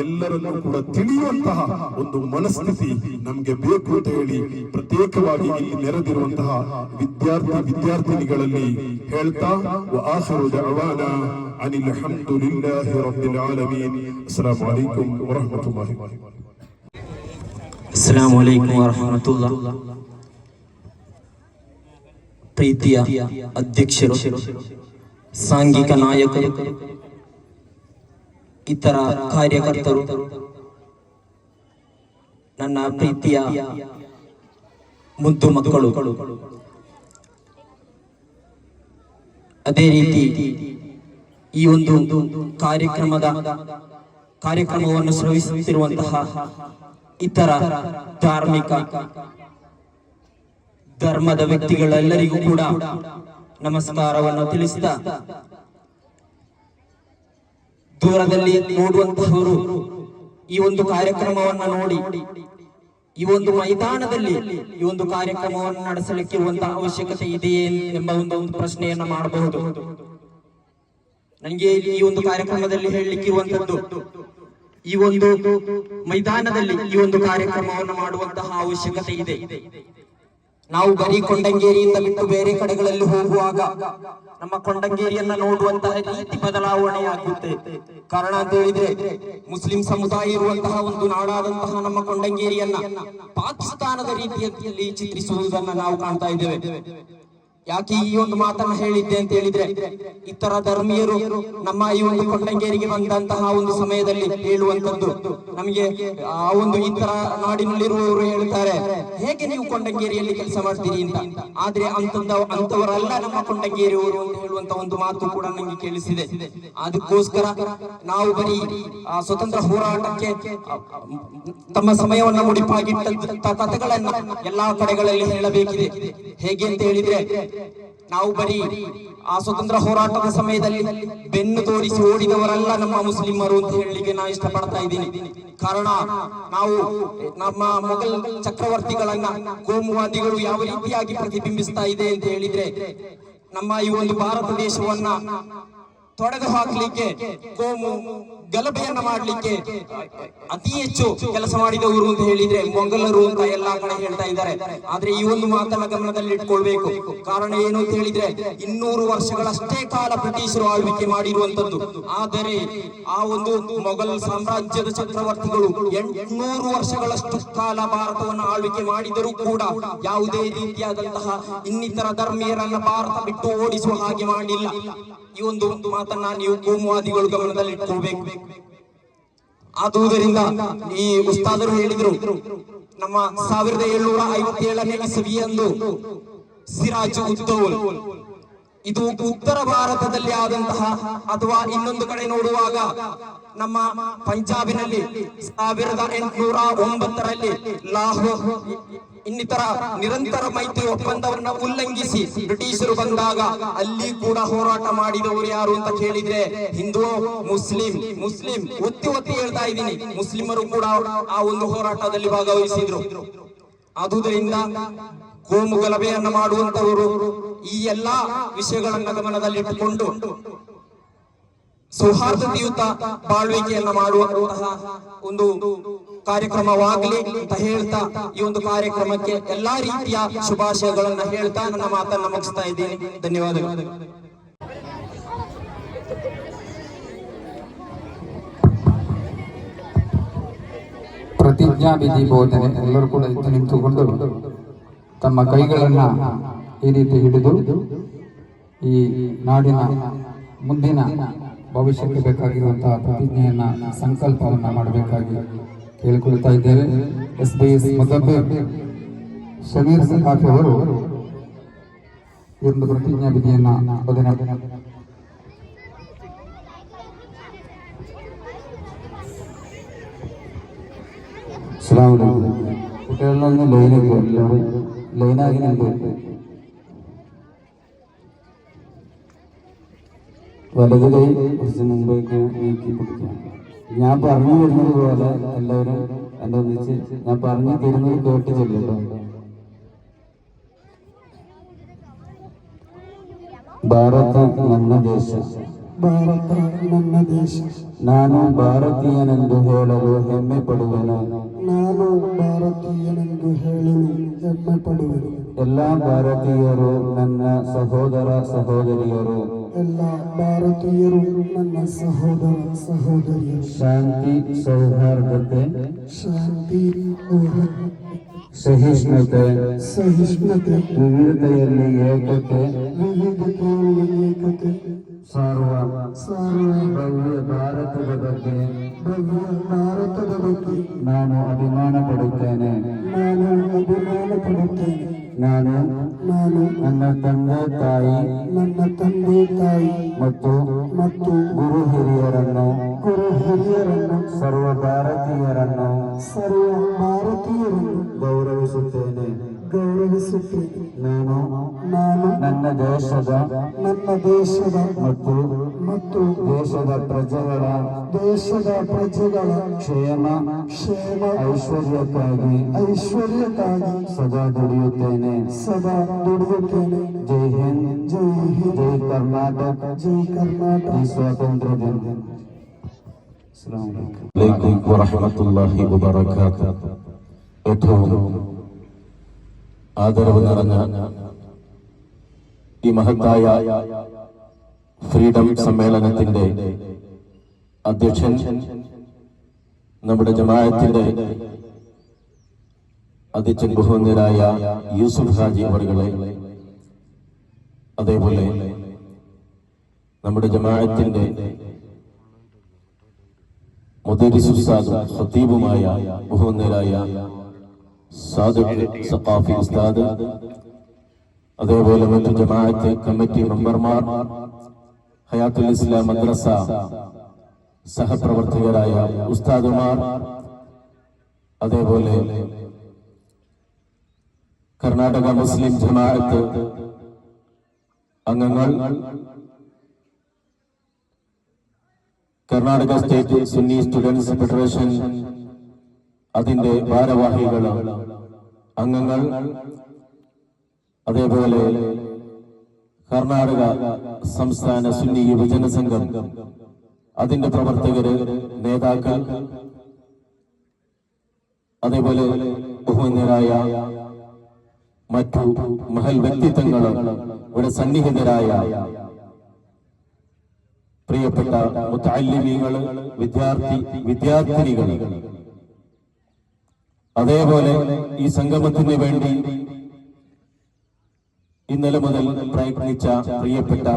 ಎಲ್ಲರನ್ನೂ ಕೂಡ ತಿಳಿಯುವಂತಹ ಒಂದು ಮನಸ್ಥಿತಿ ನಮ್ಗೆ ಬೇಕು ಅಂತ ಹೇಳಿ ಪ್ರತ್ಯೇಕವಾಗಿ ಇಲ್ಲಿ ನೆರೆದಿರುವಂತಹ ವಿದ್ಯಾರ್ಥಿನಿಗಳಲ್ಲಿ ಹೇಳ್ತಾ ಆಖಿರು ದಅವಾನಾ ಅನಿಲ್ ಹಮ್ದುಲಿಲ್ಲಾಹಿ ರಬ್ಬಿಲ್ ಆಲಮೀನ್. ಅಸ್ಸಲಾಮು ಅಲೈಕುಂ ವರಹ್ಮತುಲ್ಲಾಹಿ. ಅಸ್ಸಲಾಮು ಅಲೈಕುಂ ವರಹ್ಮತುಲ್ಲಾಹ್. ಪ್ರೀತಿಯ ಅಧ್ಯಕ್ಷರು, ಸಾಂಘಿಕ ನಾಯಕರು, ಇತರ ಕಾರ್ಯಕರ್ತರು, ನನ್ನ ಪ್ರೀತಿಯ ಮುದ್ದು ಮಕ್ಕಳು, ಅದೇ ರೀತಿ ಈ ಒಂದು ಕಾರ್ಯಕ್ರಮವನ್ನು ಶ್ರವಿಸುತ್ತಿರುವಂತಹ ಇತರ ಧಾರ್ಮಿಕ ಧರ್ಮದ ವ್ಯಕ್ತಿಗಳೆಲ್ಲರಿಗೂ ಕೂಡ ನಮಸ್ಕಾರವನ್ನು ತಿಳಿಸಿದ, ದೂರದಲ್ಲಿ ನೋಡುವಂತಹವರು ಈ ಒಂದು ಕಾರ್ಯಕ್ರಮವನ್ನು ನೋಡಿ ಈ ಒಂದು ಮೈದಾನದಲ್ಲಿ ಈ ಒಂದು ಕಾರ್ಯಕ್ರಮವನ್ನು ನಡೆಸಲಿಕ್ಕೆ ಇರುವಂತಹ ಅವಶ್ಯಕತೆ ಇದೆಯೇ ಎಂಬ ಒಂದು ಪ್ರಶ್ನೆಯನ್ನ ಮಾಡಬಹುದು. ನನಗೆ ಈ ಒಂದು ಕಾರ್ಯಕ್ರಮದಲ್ಲಿ ಹೇಳಲಿಕ್ಕೆ ಇರುವಂತದ್ದು, ಈ ಒಂದು ಮೈದಾನದಲ್ಲಿ ಈ ಒಂದು ಕಾರ್ಯಕ್ರಮವನ್ನು ಮಾಡುವಂತಹ ಅವಶ್ಯಕತೆ ಇದೆ. ನಾವು ಬರೀ ಕೊಂಡಂಗೇರಿಯಿಂದ ಬಿಟ್ಟು ಬೇರೆ ಕಡೆಗಳಲ್ಲಿ ಹೋಗುವಾಗ ನಮ್ಮ ಕೊಂಡಂಗೇರಿಯನ್ನ ನೋಡುವಂತಹ ರೀತಿ ಬದಲಾವಣೆಯಾಗುತ್ತೆ. ಕಾರಣ ಅಂತ ಹೇಳಿದ್ರೆ, ಮುಸ್ಲಿಂ ಸಮುದಾಯ ಇರುವಂತಹ ಒಂದು ನಾಡಾದಂತಹ ನಮ್ಮ ಕೊಂಡಂಗೇರಿಯನ್ನ ಪಾಕಿಸ್ತಾನದ ರೀತಿಯಲ್ಲಿ ಚಿತ್ರಿಸುವುದನ್ನ ನಾವು ಕಾಣ್ತಾ ಇದ್ದೇವೆ. ಯಾಕೆ ಈ ಒಂದು ಮಾತನ್ನ ಹೇಳಿದ್ದೆ ಅಂತ ಹೇಳಿದ್ರೆ, ಇತರ ಧರ್ಮೀಯರು ನಮ್ಮ ಈ ಒಂದು ಕೊಂಡಂಗೇರಿಗೆ ಬಂದಂತಹ ಒಂದು ಸಮಯದಲ್ಲಿ ಹೇಳುವಂತದ್ದು, ನಮಗೆ ಆ ಒಂದು ಇತರ ನಾಡಿನಲ್ಲಿರುವವರು ಹೇಳ್ತಾರೆ, ಹೇಗೆ ನೀವು ಕೊಂಡಂಗೇರಿಯಲ್ಲಿ ಕೆಲಸ ಮಾಡ್ತೀರಿ ಅಂತ. ಆದ್ರೆ ಅಂತವರಲ್ಲ ನಮ್ಮ ಕೊಂಡಂಗೇರಿಯವರು ಅಂತ ಹೇಳುವಂತ ಒಂದು ಮಾತು ಕೂಡ ನಂಗೆ ಕೇಳಿಸಿದೆ. ಅದಕ್ಕೋಸ್ಕರ ನಾವು ಬರೀ ಸ್ವತಂತ್ರ ಹೋರಾಟಕ್ಕೆ ತಮ್ಮ ಸಮಯವನ್ನ ಮುಡಿಪಾಗಿಟ್ಟ ಕಥೆಗಳನ್ನ ಎಲ್ಲಾ ಕಡೆಗಳಲ್ಲಿ ಹೇಳಬೇಕಿದೆ. ಹೇಗೆ ಅಂತ ಹೇಳಿದ್ರೆ, ನಾವು ಬರೀ ಆ ಸ್ವತಂತ್ರ ಹೋರಾಟದ ಸಮಯದಲ್ಲಿ ಬೆನ್ನು ತೋರಿಸಿ ಓಡಿದವರಲ್ಲ ನಮ್ಮ ಮುಸ್ಲಿಮರು ಅಂತ ಹೇಳಲಿಕ್ಕೆ ನಾನು ಇಷ್ಟಪಡ್ತಾ ಇದ್ದೀನಿ. ಕಾರಣ ನಾವು ನಮ್ಮ ಮೊಘಲ್ ಚಕ್ರವರ್ತಿಗಳನ್ನ ಕೋಮುವಾದಿಗಳು ಯಾವ ರೀತಿಯಾಗಿ ಪ್ರತಿಬಿಂಬಿಸ್ತಾ ಇದೆ ಅಂತ ಹೇಳಿದ್ರೆ, ನಮ್ಮ ಈ ಒಂದು ಭಾರತ ದೇಶವನ್ನ ತೊಡೆದು ಹಾಕ್ಲಿಕ್ಕೆ, ಕೋಮು ಗಲಭೆಯನ್ನ ಮಾಡ್ಲಿಕ್ಕೆ ಅತಿ ಹೆಚ್ಚು ಕೆಲಸ ಮಾಡಿದವರು ಅಂತ ಹೇಳಿದ್ರೆ ಮೊಘಲರು ಅಂತ ಎಲ್ಲಾ ಕಡೆ ಹೇಳ್ತಾ ಇದ್ದಾರೆ. ಆದ್ರೆ ಈ ಒಂದು ಮಾತನ್ನ ಗಮನದಲ್ಲಿ ಇಟ್ಕೊಳ್ಬೇಕು. ಕಾರಣ ಏನು ಅಂತ ಹೇಳಿದ್ರೆ, 200 ವರ್ಷಗಳಷ್ಟೇ ಕಾಲ ಬ್ರಿಟಿಷರು ಆಳ್ವಿಕೆ ಮಾಡಿರುವಂತದ್ದು. ಆದರೆ ಆ ಒಂದು ಮೊಘಲ್ ಸಾಮ್ರಾಜ್ಯದ ಚಕ್ರವರ್ತಿಗಳು 800 ವರ್ಷಗಳಷ್ಟು ಕಾಲ ಭಾರತವನ್ನು ಆಳ್ವಿಕೆ ಮಾಡಿದರೂ ಕೂಡ ಯಾವುದೇ ರೀತಿಯಾದಂತಹ ಇನ್ನಿತರ ಧರ್ಮೀಯರನ್ನ ಭಾರತ ಬಿಟ್ಟು ಓಡಿಸುವ ಹಾಗೆ ಮಾಡಿಲ್ಲ. ಈ ಒಂದು ಮಾತನ್ನ ನೀವು ಕೋಮುವಾದಿಗಳು ಗಮನದಲ್ಲಿ ಇಟ್ಕೊಳ್ಬೇಕು. ಆದುದರಿಂದ ಈ ಉಸ್ತಾದರು ಹೇಳಿದ್ರು, ನಮ್ಮ 1757ನೇ ಇಸವಿಯಂದು ಸಿರಾಜ್ ಉದ್ದೌಲ್, ಇದು ಉತ್ತರ ಭಾರತದಲ್ಲಿ ಆದಂತಹ, ಅಥವಾ ಇನ್ನೊಂದು ಕಡೆ ನೋಡುವಾಗ ನಮ್ಮ ಪಂಜಾಬಿನಲ್ಲಿ 1809ರಲ್ಲಿ ಲಾಹೋರ್ ಇನ್ನಿತರ ನಿರಂತರ ಮೈತ್ರಿ ಒಪ್ಪಂದವನ್ನ ಉಲ್ಲಂಘಿಸಿ ಬ್ರಿಟಿಷರು ಬಂದಾಗ ಅಲ್ಲಿ ಕೂಡ ಹೋರಾಟ ಮಾಡಿದವರು ಯಾರು ಅಂತ ಕೇಳಿದ್ರೆ ಹಿಂದೂ ಮುಸ್ಲಿಂ ಒತ್ತಿ ಹೇಳ್ತಾ ಇದ್ದೀನಿ, ಮುಸ್ಲಿಮರು ಕೂಡ ಆ ಒಂದು ಹೋರಾಟದಲ್ಲಿ ಭಾಗವಹಿಸಿದ್ರು. ಆದುದರಿಂದ ಕೋಮು ಗಲಭೆಯನ್ನ ಮಾಡುವಂತವರು ಈ ಎಲ್ಲಾ ವಿಷಯಗಳನ್ನ ಗಮನದಲ್ಲಿಟ್ಟುಕೊಂಡು ಸೌಹಾರ್ದತೆಯುತ ಬಾಳ್ವಿಕೆಯನ್ನ ಮಾಡುವಂತಹ ಒಂದು ಕಾರ್ಯಕ್ರಮವಾಗಲಿ ಅಂತ ಹೇಳ್ತಾ ಈ ಒಂದು ಕಾರ್ಯಕ್ರಮಕ್ಕೆ ಎಲ್ಲಾ ರೀತಿಯ ಶುಭಾಶಯಗಳನ್ನ ಹೇಳ್ತಾ ನನ್ನ ಮಾತನ್ನ ಮುಗಿಸ್ತಾ ಇದ್ದೀನಿ. ಧನ್ಯವಾದಗಳು. ಪ್ರತಿಜ್ಞಾ ವಿಧಿ ಬೋಧನೆ. ಎಲ್ಲರೂ ಕೂಡ ಎದ್ದು ನಿಂತುಕೊಂಡು ತಮ್ಮ ಕೈಗಳನ್ನ ಈ ರೀತಿ ಹಿಡಿದು ಈ ನಾಡಿನ ಮುಂದಿನ ಭವಿಷ್ಯಕ್ಕೆ ಬೇಕಾಗಿರುವಂತಹ ಪ್ರತಿಜ್ಞೆಯನ್ನ ಸಂಕಲ್ಪವನ್ನ ಮಾಡಬೇಕಾಗಿ ಕೇಳಿಕೊಳ್ತಾ ಇದ್ದೇವೆ. SBS ಮುದಬ್ಬರ್ ಶಮೀರ್ ಸಖಾಫಿ ಅವರು ಈ ಒಂದು ಪ್ರತಿಜ್ಞಾ ವಿಧಿಯನ್ನ ಬೋಧನೆ. ಸಲಾಮ್ ಅಲೈಕುಂ. കുട്ടികളിലൊന്ന് ലൈനിൽ എല്ലാവരും ലൈനാಗಿ നിൽക്കും. വലത് കൈ കുറച്ച് മുമ്പേക്ക് നീക്കി പിടിക്കാം. ഞാൻ പറഞ്ഞു തരുന്നത് പോലെ എല്ലാവരും എൻ്റെ ഒന്നിച്ച് ഞാൻ പറഞ്ഞു തരുന്നത് കേട്ട് ചെല്ലട്ടോ. ಭಾರತ ನನ್ನ ದೇಶ, ಭಾರತ ನನ್ನ ದೇಶ, ನಾನು ಭಾರತೀಯನೆಂದು ಹೇಳಲು ಹೆಮ್ಮೆ ಪಡುವೆನು. ನಾನು ಭಾರತೀಯನೆಂದು ಹೇಳಲು ಹೆಮ್ಮೆ ಪಡುವೆನು. ಎಲ್ಲ ಭಾರತೀಯರು ನನ್ನ ಸಹೋದರ ಸಹೋದರಿಯರು, ಎಲ್ಲ ಭಾರತೀಯರು ನನ್ನ ಸಹೋದರ ಸಹೋದರಿಯರು. ಶಾಂತಿ ಸೌಹಾರ್ದತೆ, ಶಾಂತಿ ಸಹಿಷ್ಣುತೆ, ಸಹಿಷ್ಣುತೆ, ವಿವಿಧತೆಯಲ್ಲಿ ಏಕತೆ, ವಿವಿಧತೆಯಲ್ಲಿ ಏಕತೆ ಸಾರುವ ಭವ್ಯ ಭಾರತದ ಬಗ್ಗೆ ಭಾರತದ ಬಗ್ಗೆ ನಾನು ಅಭಿಮಾನ ಪಡುತ್ತೇನೆ. ನಾನು ಅಭಿಮಾನ ಪಡುತ್ತೇನೆ. ನಾನು ನನ್ನ ತಂದೆ ತಾಯಿ ಮತ್ತು ಗುರು ಹಿರಿಯರನ್ನು ಸರ್ವ ಭಾರತೀಯರನ್ನು ಗೌರವಿಸುತ್ತೇನೆ. ನಾನು ನನ್ನ ದೇಶದ ಮತ್ತು ದೇಶದ ಪ್ರಜೆಗಳ ಕ್ಷೇಮ ಐಶ್ವರ್ಯಕ್ಕಾಗಿ ಸದಾ ದುಡಿಯುತ್ತೇನೆ. ಜೈ ಹಿಂದ್, ಜೈ ಕರ್ನಾಟಕ, ಜೈ ಸ್ವಾತಂತ್ರ್ಯ ದಿನ. അലൈക്കും വറഹ്മത്തുള്ളാഹി വബറകാതുഹു. ഏറ്റവും ആദരവ് നിറഞ്ഞ ഈ മഹത്തായ ഫ്രീഡം സമ്മേളനത്തിന്റെ അധ്യക്ഷൻ നമ്മുടെ ജമാഅത്തിന്റെ അധ്യക്ഷൻ ബഹുമാന്യരായ യൂസുഫ് ഹാജി അവർകളെ, അതേപോലെ നമ്മുടെ ജമാഅത്തിന്റെ മുദരിസ് ഉസ്താദും ഖതീബുമായ ബഹുമാന്യരായ സാദിഖ് സഖാഫി ഉസ്താദ്, അതേപോലെ മറ്റു ജമാഅത്ത് കമ്മിറ്റി മെമ്പർമാർ, ഹയാത്തുൽ ഇസ്ലാം മദ്രസ സഹപ്രവർത്തകരായ ഉസ്താദുമാർ, അതേപോലെ കർണാടക മുസ്ലിം ജമാഅത്ത് അംഗങ്ങൾ, Karnataka state Sunni students federation അതിന്റെ ഭാരവാഹികൾ, അംഗങ്ങൾ, അതേപോലെ കർണാടക സംസ്ഥാന സുന്നി യുവജന സംഘം അതിന്റെ പ്രവർത്തകര്, നേതാക്കൾ, അതേപോലെ ബഹുമാന്യരായ മറ്റു മഹൽ വ്യക്തിത്വങ്ങൾ, ഇവിടെ സന്നിഹിതരായ പ്രിയപ്പെട്ട മുതഅല്ലിമീങ്ങൾ, വിദ്യാർത്ഥിനികൾ, അതേപോലെ ഈ സംഗമത്തിന് വേണ്ടി ഇന്നലെ മുതൽ പ്രയത്നിച്ച പ്രിയപ്പെട്ട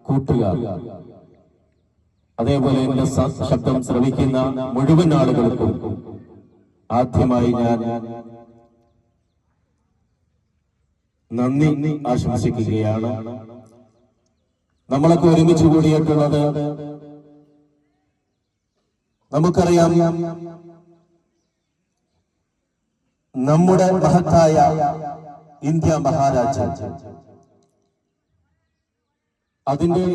കൂട്ടുകാർ, അതേപോലെ എന്റെ ശബ്ദം ശ്രവിക്കുന്ന മുഴുവൻ ആളുകൾക്കും ആദ്യമായി ഞാൻ നന്ദി ആശംസിക്കുകയാണ്. നമ്മളൊക്കെ ഒരുമിച്ച് കൂടിയിട്ടുള്ളത് നമുക്കറിയാം, നമ്മുടെ മഹത്തായ ഇന്ത്യ മഹാരാജ്യം അതിന്റെ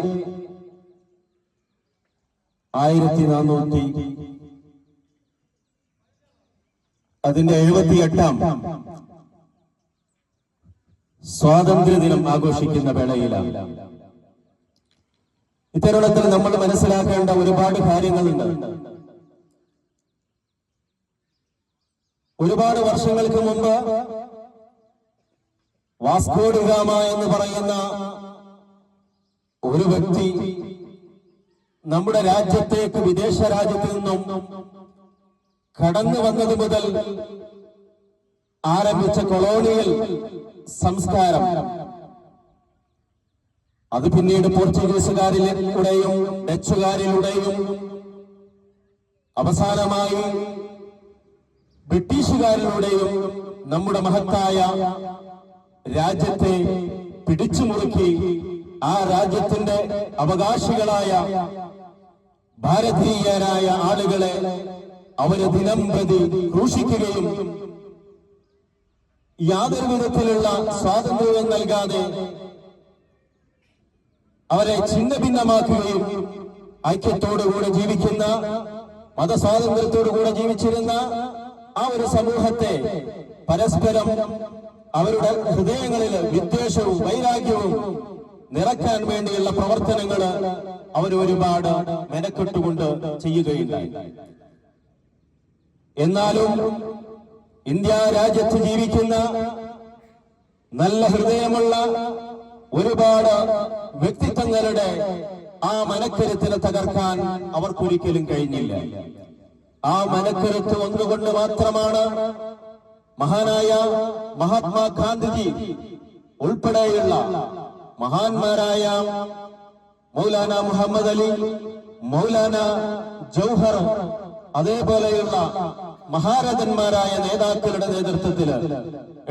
78ാം സ്വാതന്ത്ര്യ ദിനം ആഘോഷിക്കുന്ന വേളയിലാണ്. ഇത്തരുണത്തിൽ നമ്മൾ മനസ്സിലാക്കേണ്ട ഒരുപാട് കാര്യങ്ങളുണ്ട്. ഒരുപാട് വർഷങ്ങൾക്ക് മുമ്പ് വാസ്കോ ഡി ഗാമ എന്ന് പറയുന്ന ഒരു വ്യക്തി നമ്മുടെ രാജ്യത്തേക്ക് വിദേശ രാജ്യത്ത് നിന്നും കടന്നു വന്നത് മുതൽ ആരംഭിച്ച കൊളോണിയൽ സംസ്കാരം, അത് പിന്നീട് പോർച്ചുഗീസുകാരിലൂടെയും ഡച്ചുകാരിലൂടെയും അവസാനമായി ബ്രിട്ടീഷുകാരിലൂടെയും നമ്മുടെ മഹത്തായ രാജ്യത്തെ പിടിച്ചുമുറുക്കി ആ രാജ്യത്തിന്റെ അവകാശികളായ ഭാരതീയരായ ആളുകളെ അവര് ദിനം പ്രതി ക്രൂശിക്കുകയും യാതൊരു വിധത്തിലുള്ള സ്വാതന്ത്ര്യവും നൽകാതെ അവരെ ഛിന്ന ഭിന്നമാക്കുകയും ഐക്യത്തോടുകൂടെ ജീവിക്കുന്ന, മതസ്വാതന്ത്ര്യത്തോടുകൂടെ ജീവിച്ചിരുന്ന ആ ഒരു സമൂഹത്തെ പരസ്പരം അവരുടെ ഹൃദയങ്ങളിൽ വിദ്വേഷവും വൈരാഗ്യവും നിറയ്ക്കാൻ വേണ്ടിയുള്ള പ്രവർത്തനങ്ങൾ അവർ ഒരുപാട് മെനക്കെട്ടുകൊണ്ട് ചെയ്യുകയുണ്ടായി. എന്നാലും ഇന്ത്യ രാജ്യത്ത് ജീവിക്കുന്ന നല്ല ഹൃദയമുള്ള ഒരുപാട് വ്യക്തിത്വങ്ങളുടെ ആ മനക്കരുത്തിനെ തകർക്കാൻ അവർക്കൊരിക്കലും കഴിഞ്ഞില്ല. ആ മനക്കരുത്ത് ഒന്നുകൊണ്ട് മാത്രമാണ് മഹാനായ മഹാത്മാഗാന്ധിജി ഉൾപ്പെടെയുള്ള മഹാന്മാരായ മൗലാന മുഹമ്മദ് അലി, മൗലാന ജൗഹർ, അതേപോലെയുള്ള മഹാരഥന്മാരായ നേതാക്കളുടെ നേതൃത്വത്തില്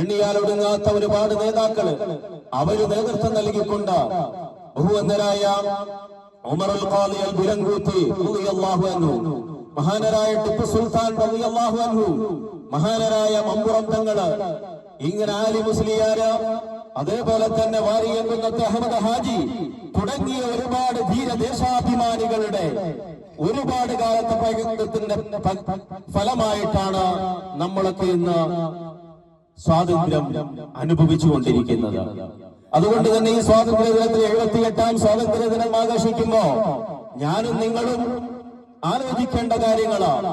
എണ്ണിയാലൊടുങ്ങാത്ത ഒരുപാട് നേതാക്കള് അവര് നേതൃത്വം നൽകിക്കൊണ്ട് ബഹുവന്ദരായ ഉമറുൽ ഖാദി അൽ ബിലങ്കൂത്തി റളിയല്ലാഹു അൻഹു, മഹാനരായ ടിപ്പു സുൽത്താൻ റളിയല്ലാഹു അൻഹു, മഹാനരായ മമ്പുറം തങ്ങള്, ഇങ്ങനെ ആലി മുസ്ലിയാര്, അതേപോലെ തന്നെ വാരിയംകുന്നത്തെ അഹമ്മദ് ഹാജി തുടങ്ങിയ ഒരുപാട് ധീരദേശാഭിമാനികളുടെ ഒരുപാട് കാലത്തെ പ്രയത്നത്തിന്റെ ഫലമായിട്ടാണ് നമ്മളൊക്കെ ഇന്ന് സ്വാതന്ത്ര്യം അനുഭവിച്ചുകൊണ്ടിരിക്കുന്നത്. അതുകൊണ്ട് തന്നെ ഈ സ്വാതന്ത്ര്യ ദിനത്തിൽ 78ാം സ്വാതന്ത്ര്യ ദിനം ആഘോഷിക്കുമ്പോ ഞാനും നിങ്ങളും ആലോചിക്കേണ്ട കാര്യങ്ങളാണ്.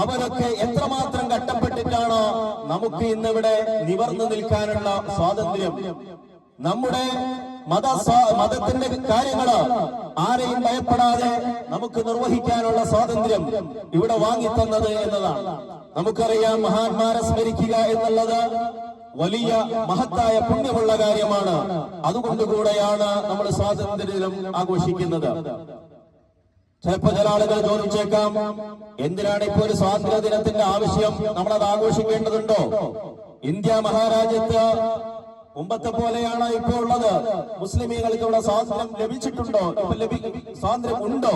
അവരൊക്കെ എത്രമാത്രം കഷ്ടപ്പെട്ടിട്ടാണ് നമുക്ക് ഇന്നിവിടെ നിവർന്നു നിൽക്കാനുള്ള സ്വാതന്ത്ര്യം, നമ്മുടെ മതത്തിന്റെ കാര്യങ്ങള് ആരെയും ഭയപ്പെടാതെ നമുക്ക് നിർവഹിക്കാനുള്ള സ്വാതന്ത്ര്യം ഇവിടെ വാങ്ങിത്തന്നത് എന്നതാണ്. നമുക്കറിയാം, മഹാന്മാരെ സ്മരിക്കുക എന്നുള്ളത് വലിയ മഹത്തായ പുണ്യമുള്ള കാര്യമാണ്. അതുകൊണ്ടുകൂടെയാണ് നമ്മൾ സ്വാതന്ത്ര്യദിനം ആഘോഷിക്കുന്നത്. ചിലപ്പോ ചില ആളുകൾ ചോദിച്ചേക്കാം, എന്തിനാണ് ഇപ്പോൾ ഒരു സ്വാതന്ത്ര്യ ദിനത്തിന്റെ ആവശ്യം, നമ്മളത് ആഘോഷിക്കേണ്ടതുണ്ടോ? ഇന്ത്യ മഹാരാജ്യത്ത് മുമ്പത്തെ പോലെയാണ് ഇപ്പോൾ ഉള്ളത്? മുസ്ലിമീങ്ങൾക്ക് ഇവിടെ സ്വാതന്ത്ര്യം ലഭിച്ചിട്ടുണ്ടോ? ഇപ്പൊ സ്വാതന്ത്ര്യം ഉണ്ടോ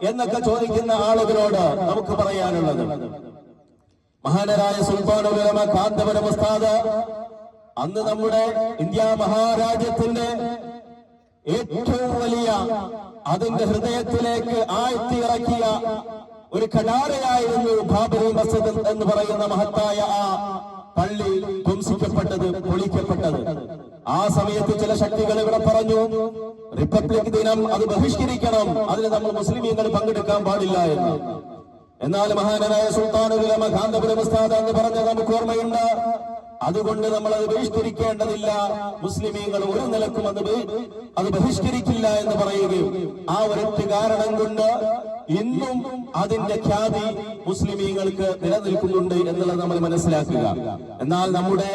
എന്നൊക്കെ ചോദിക്കുന്ന ആളുകളോട് നമുക്ക് പറയാനുള്ളത്, മഹാനരായ സുൽത്താനുൽ ഉലമ കാന്തപുരം ഉസ്താദ് അന്ന് നമ്മുടെ ഇന്ത്യ മഹാരാജ്യത്തിന്റെ ഏറ്റവും വലിയ അതിന്റെ ഹൃദയത്തിലേക്ക് ആഴ്ത്തിയിറക്കിയ ഒരു ഖഡാരയായിരുന്നു ബാബരി മസ്ജിദ് എന്ന് പറയുന്ന മഹത്തായ ആ പള്ളി ധ്വംസിക്കപ്പെട്ടത്, പൊളിക്കപ്പെട്ടത്. ആ സമയത്ത് ചില ശക്തികൾ ഇവിടെ പറഞ്ഞു, റിപ്പബ്ലിക് ദിനം അത് ബഹിഷ്കരിക്കണം, അതിന് നമ്മൾ മുസ്ലിമീങ്ങൾ പങ്കെടുക്കാൻ പാടില്ല എന്ന്. എന്നാൽ മഹാനായ സുൽത്താനുൽ ഉലമ കാന്തപുരം ഉസ്താദ് എന്ന് പറഞ്ഞത് നമുക്ക് ഓർമ്മയുണ്ട്. അതുകൊണ്ട് നമ്മൾ അത് ബഹിഷ്കരിക്കേണ്ടതില്ല, മുസ്ലിമീങ്ങൾ ഒരു നിലക്കും അത് ബഹിഷ്കരിക്കില്ല എന്ന് പറയുകയും ആ ഒരൊറ്റ കാരണം കൊണ്ട് ഇന്നും അതിന്റെ ഖ്യാതി മുസ്ലിമീങ്ങൾക്ക് നിലനിൽക്കുന്നുണ്ട് എന്നുള്ളത് നമ്മൾ മനസ്സിലാക്കുക. എന്നാൽ നമ്മുടെ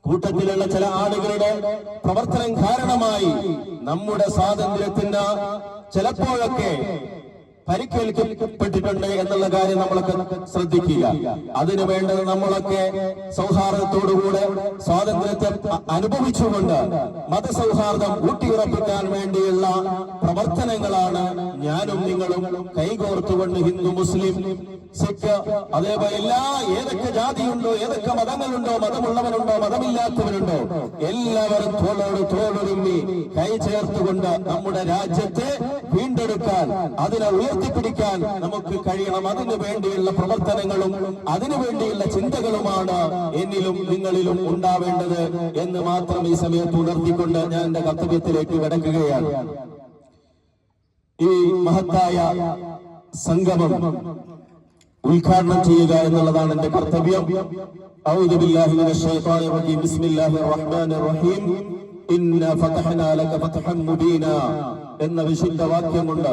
കൂട്ടത്തിലുള്ള ചില ആളുകളുടെ പ്രവർത്തനം കാരണമായി നമ്മുടെ സ്വാതന്ത്ര്യത്തിന് ചിലപ്പോഴൊക്കെ പരിക്കേൽക്കപ്പെട്ടിട്ടുണ്ട് എന്നുള്ള കാര്യം നമ്മളൊക്കെ ശ്രദ്ധിക്കുക. അതിനു വേണ്ടത് നമ്മളൊക്കെ സൗഹാർദ്ദത്തോടുകൂടെ സ്വാതന്ത്ര്യത്തെ അനുഭവിച്ചുകൊണ്ട് മതസൗഹാർദ്ദം ഊട്ടിയുറപ്പിക്കാൻ വേണ്ടിയുള്ള പ്രവർത്തനങ്ങളാണ് ഞാനും നിങ്ങളും കൈകോർത്തുകൊണ്ട് ഹിന്ദു, മുസ്ലിം, സിഖ്, അതേപോലെ ഏതൊക്കെ ജാതിയുണ്ടോ, ഏതൊക്കെ മതങ്ങളുണ്ടോ, മതമുള്ളവരുണ്ടോ, മതമില്ലാത്തവരുണ്ടോ, എല്ലാവരും തോളോട് തോളൊരുങ്ങി കൈ ചേർത്തുകൊണ്ട് നമ്മുടെ രാജ്യത്തെ വീണ്ടെടുക്കാൻ, അതിനെ ഉയർത്തിപ്പിടിക്കാൻ നമുക്ക് കഴിയണം. അതിനു വേണ്ടിയുള്ള പ്രവർത്തനങ്ങളും അതിനു വേണ്ടിയുള്ള ചിന്തകളുമാണ് എന്നിലും നിങ്ങളിലും ഉണ്ടാവേണ്ടത് എന്ന് മാത്രം ഈ സമയത്ത് ഉണർത്തിക്കൊണ്ട് ഞാൻ എന്റെ കർത്തവ്യത്തിലേക്ക് കടക്കുകയാണ്. ഈ മഹത്തായ സംഗമം ഉദ്ഘാടനം ചെയ്യുക എന്നുള്ളതാണ് എന്റെ കർത്തവ്യം. അഊദു ബില്ലാഹി മിനശ് ശൈത്വാനിർ റജീം. ബിസ്മില്ലാഹിർ റഹ്മാനിർ റഹീം. ഇന്നാ ഫതഹ്നാ ലക ഫതഹൻ മുബീന എന്ന വിശുദ്ധ വാക്യം കൊണ്ട്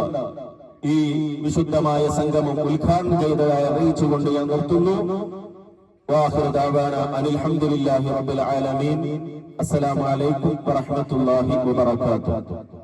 ഈ വിശുദ്ധമായ സംഗമം ഉദ്ഘാടനം ചെയ്തതായി അറിയിച്ചുകൊണ്ട് ഞാൻ നിർത്തുന്നു. വാഖിറു ദഅവാനാ അനിൽ ഹംദുലില്ലാഹി റബ്ബിൽ ആലമീൻ. അസ്സലാമു അലൈക്കും വറഹ്മത്തുള്ളാഹി വബറകാതുഹു.